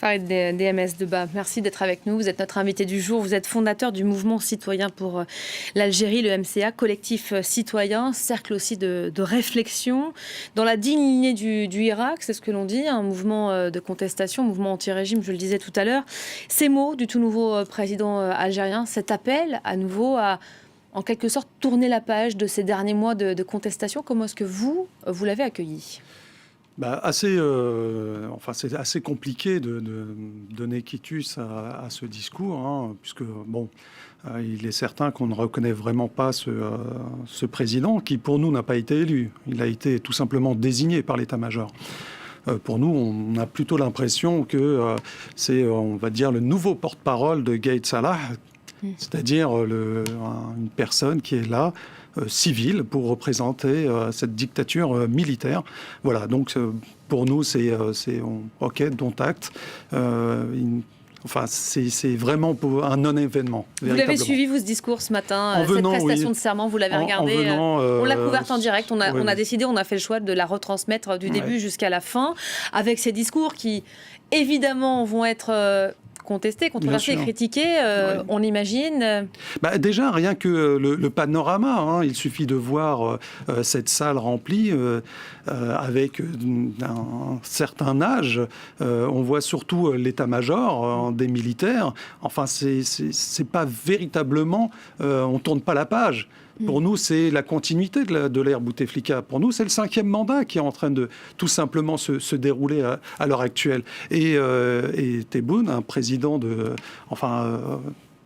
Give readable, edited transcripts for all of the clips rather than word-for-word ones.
Farid DMS Deba, merci d'être avec nous. Vous êtes notre invité du jour. Vous êtes fondateur du mouvement citoyen pour l'Algérie, le MCA, collectif citoyen, cercle aussi de réflexion. Dans la digne lignée du Irak, c'est ce que l'on dit, un mouvement de contestation, un mouvement anti-régime, je le disais tout à l'heure. Ces mots du tout nouveau président algérien, cet appel à nouveau à, en quelque sorte, tourner la page de ces derniers mois de contestation, comment est-ce que vous l'avez accueilli ? C'est assez compliqué de donner quitus à ce discours, hein, puisque il est certain qu'on ne reconnaît vraiment pas ce président qui, pour nous, n'a pas été élu. Il a été tout simplement désigné par l'état-major. Pour nous, on a plutôt l'impression que c'est, on va dire, le nouveau porte-parole de Gaïd Salah, c'est-à-dire une personne qui est là, civile, pour représenter cette dictature militaire. Voilà, donc pour nous, c'est OK, dont acte. C'est vraiment un non-événement. Vous l'avez suivi, vous, ce discours ce matin, cette prestation de serment, vous l'avez regardée. On l'a couverte en direct, on a décidé, on a fait le choix de la retransmettre du début jusqu'à la fin, avec ces discours qui, évidemment, vont être contestés, controversés, critiqués, on imagine. Déjà, rien que le panorama, hein, il suffit de voir cette salle remplie avec un certain âge. On voit surtout l'état-major des militaires. Enfin, c'est pas véritablement... on tourne pas la page. Pour nous, c'est la continuité de l'ère Bouteflika. Pour nous, c'est le 5e mandat qui est en train de tout simplement se dérouler à l'heure actuelle. Et Tebboune, un président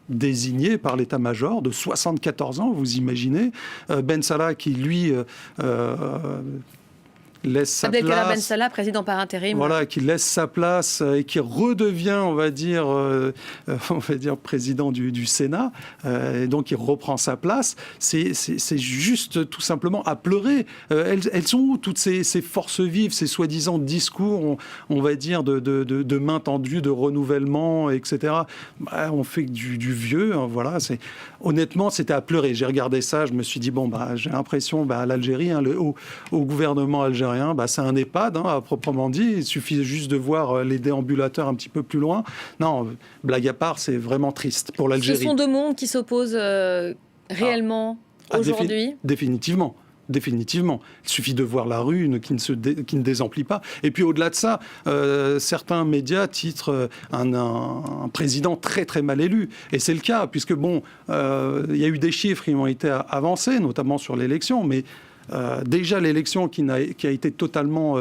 désigné par l'état-major de 74 ans, vous imaginez. Ben Salah qui, lui... laisse sa place. Abdelkader Ben Salah, président par intérim. Voilà, qui laisse sa place et qui redevient, on va dire président du Sénat. Et donc, il reprend sa place. C'est juste tout simplement à pleurer. Elles sont où, toutes ces forces vives, ces soi-disant discours, on va dire, de main tendue, de renouvellement, etc. On fait du vieux. Hein, voilà. Honnêtement, c'était à pleurer. J'ai regardé ça, je me suis dit, j'ai l'impression, l'Algérie, hein, au gouvernement algérien, c'est un EHPAD, hein, à proprement dit. Il suffit juste de voir les déambulateurs un petit peu plus loin. Non, blague à part, c'est vraiment triste pour l'Algérie. Ce sont deux mondes qui s'opposent réellement aujourd'hui. Définitivement. Définitivement. Il suffit de voir la rue qui ne désemplit pas. Et puis au-delà de ça, certains médias titrent un président très très mal élu. Et c'est le cas, puisque il y a eu des chiffres qui ont été avancés, notamment sur l'élection, mais déjà l'élection qui a été totalement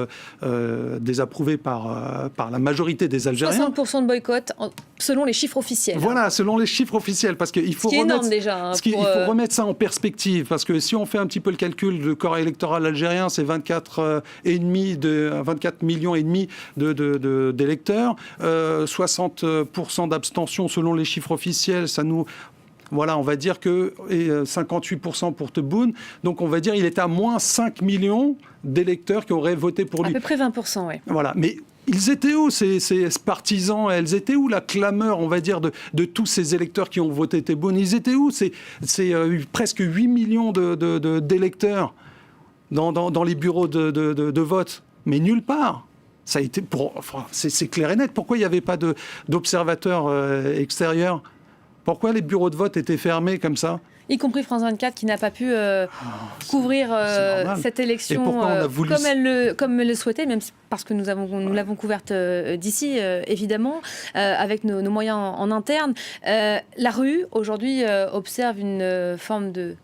désapprouvée par la majorité des Algériens. 60% de boycott selon les chiffres officiels. Voilà, selon les chiffres officiels, parce qu'il faut remettre ça en perspective, parce que si on fait un petit peu le calcul, le corps électoral algérien, c'est 24 millions et demi d'électeurs, 60% d'abstention selon les chiffres officiels, ça nous... Voilà, on va dire que 58% pour Tebboune. Donc, on va dire qu'il est à moins 5 millions d'électeurs qui auraient voté pour lui. À peu près 20%, oui. Voilà, mais ils étaient où, ces partisans? Elles étaient où, la clameur, on va dire, de tous ces électeurs qui ont voté Tebboune? Ils étaient où? C'est presque 8 millions d'électeurs dans les bureaux de vote. Mais nulle part. Ça a été c'est clair et net. Pourquoi il n'y avait pas d'observateurs extérieurs? Pourquoi les bureaux de vote étaient fermés comme ça? Y compris France 24 qui n'a pas pu couvrir cette élection comme elle le souhaitait, même parce que nous l'avons couverte d'ici, évidemment, avec nos moyens en interne. La rue, aujourd'hui, observe une forme de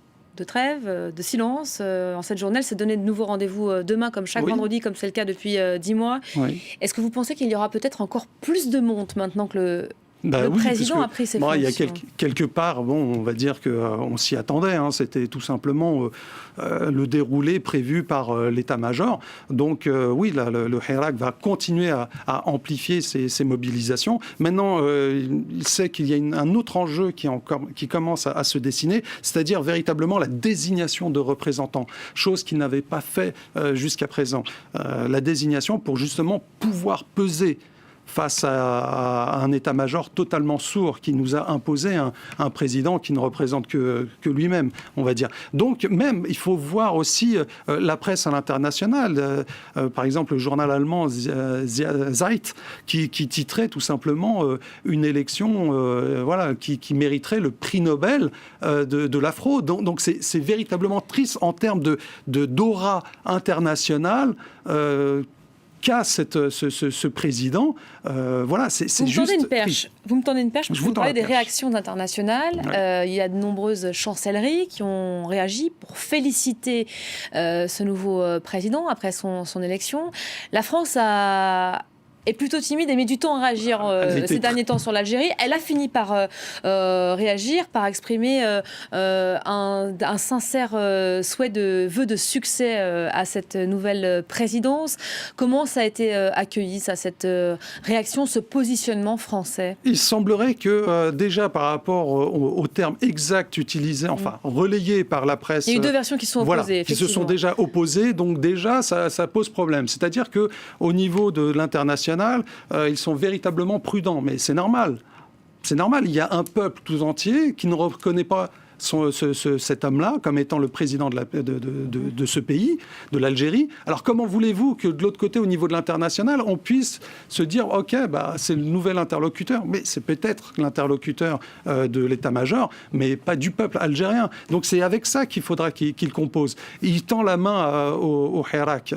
trêve, de silence. En cette journée, elle s'est donné de nouveaux rendez-vous demain, comme chaque vendredi, comme c'est le cas depuis 10 mois. Oui. Est-ce que vous pensez qu'il y aura peut-être encore plus de monde maintenant que le président a pris ses fonctions? Il y a quelque part, on va dire qu'on s'y attendait. Hein, c'était tout simplement le déroulé prévu par l'état-major. Donc le Hirak va continuer à amplifier ses mobilisations. Maintenant, il sait qu'il y a un autre enjeu qui commence à se dessiner, c'est-à-dire véritablement la désignation de représentants, chose qu'il n'avait pas fait jusqu'à présent. La désignation pour justement pouvoir peser face à un état-major totalement sourd qui nous a imposé un président qui ne représente que lui-même, on va dire. Donc même, il faut voir aussi la presse à l'international. Par exemple, le journal allemand Zeit qui titrait tout simplement une élection qui mériterait le prix Nobel de la fraude. Donc c'est véritablement triste en termes d'aura internationale qu'a ce président. C'est juste... Vous me tendez une perche parce que vous parlez des réactions internationales. Ouais. Il y a de nombreuses chancelleries qui ont réagi pour féliciter ce nouveau président après son élection. La France est plutôt timide et met du temps à réagir ces derniers temps sur l'Algérie. Elle a fini par réagir, par exprimer un sincère souhait de vœu de succès à cette nouvelle présidence. Comment ça a été accueilli, cette réaction, ce positionnement français? Il semblerait que déjà par rapport aux termes exacts utilisés, relayés par la presse... Il y a eu deux versions qui sont opposées, qui se sont déjà opposées, donc déjà ça pose problème. C'est-à-dire qu'au niveau de l'international, ils sont véritablement prudents, mais c'est normal. C'est normal, il y a un peuple tout entier qui ne reconnaît pas cet homme-là comme étant le président de ce pays, de l'Algérie. Alors comment voulez-vous que de l'autre côté, au niveau de l'international, on puisse se dire « Ok, c'est le nouvel interlocuteur », mais c'est peut-être l'interlocuteur de l'état-major, mais pas du peuple algérien. Donc c'est avec ça qu'il faudra qu'il compose. Il tend la main au Hirak.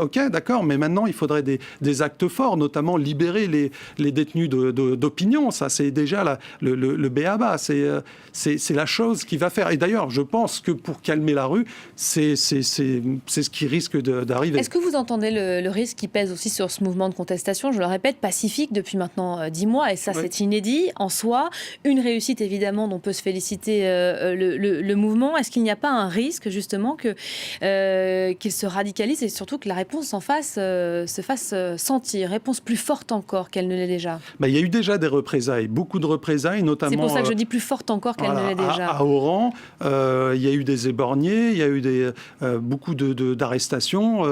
Ok, d'accord, mais maintenant il faudrait des actes forts, notamment libérer les détenus d'opinion. Ça, c'est déjà le b.a.-ba. C'est la chose qui va faire. Et d'ailleurs, je pense que pour calmer la rue, c'est ce qui risque d'arriver. Est-ce que vous entendez le risque qui pèse aussi sur ce mouvement de contestation, je le répète, pacifique depuis maintenant 10 mois, et ça c'est inédit en soi, une réussite évidemment dont peut se féliciter le mouvement. Est-ce qu'il n'y a pas un risque justement qu'il se radicalise et surtout que la réponse en face se fasse sentir, réponse plus forte encore qu'elle ne l'est déjà? Il y a eu déjà des représailles, beaucoup de représailles, notamment... C'est pour ça que je dis plus forte encore qu'elle ne l'est déjà. À Oran, il y a eu des éborgnés, il y a eu beaucoup d'arrestations,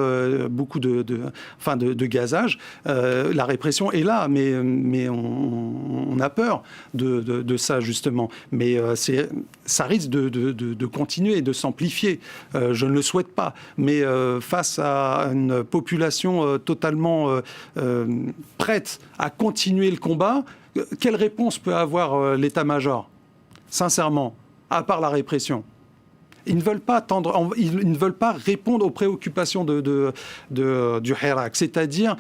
beaucoup de gazage. La répression est là, mais on a peur de ça, justement. Mais ça risque de continuer et de s'amplifier. Je ne le souhaite pas. Mais face à une population totalement prête à continuer le combat, quelle réponse peut avoir l'état-major ? Sincèrement, à part la répression. Ils ne veulent pas répondre aux préoccupations du Hirak, c'est-à-dire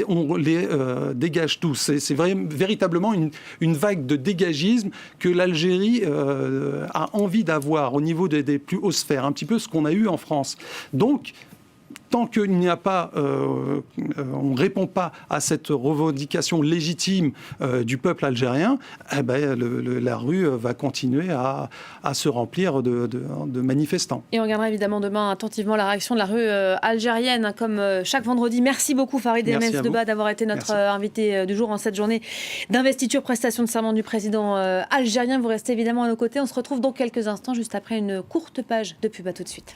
on les dégage tous. C'est véritablement une vague de dégagisme que l'Algérie a envie d'avoir au niveau des plus hautes sphères, un petit peu ce qu'on a eu en France. Donc, tant qu'il n'y a pas, on ne répond pas à cette revendication légitime du peuple algérien, la rue va continuer à se remplir de manifestants. Et on regardera évidemment demain attentivement la réaction de la rue algérienne, comme chaque vendredi. Merci beaucoup Farid Emmez Debba d'avoir été notre invité du jour en cette journée d'investiture, prestation de serment du président algérien. Vous restez évidemment à nos côtés. On se retrouve dans quelques instants, juste après une courte page de pub. À tout de suite.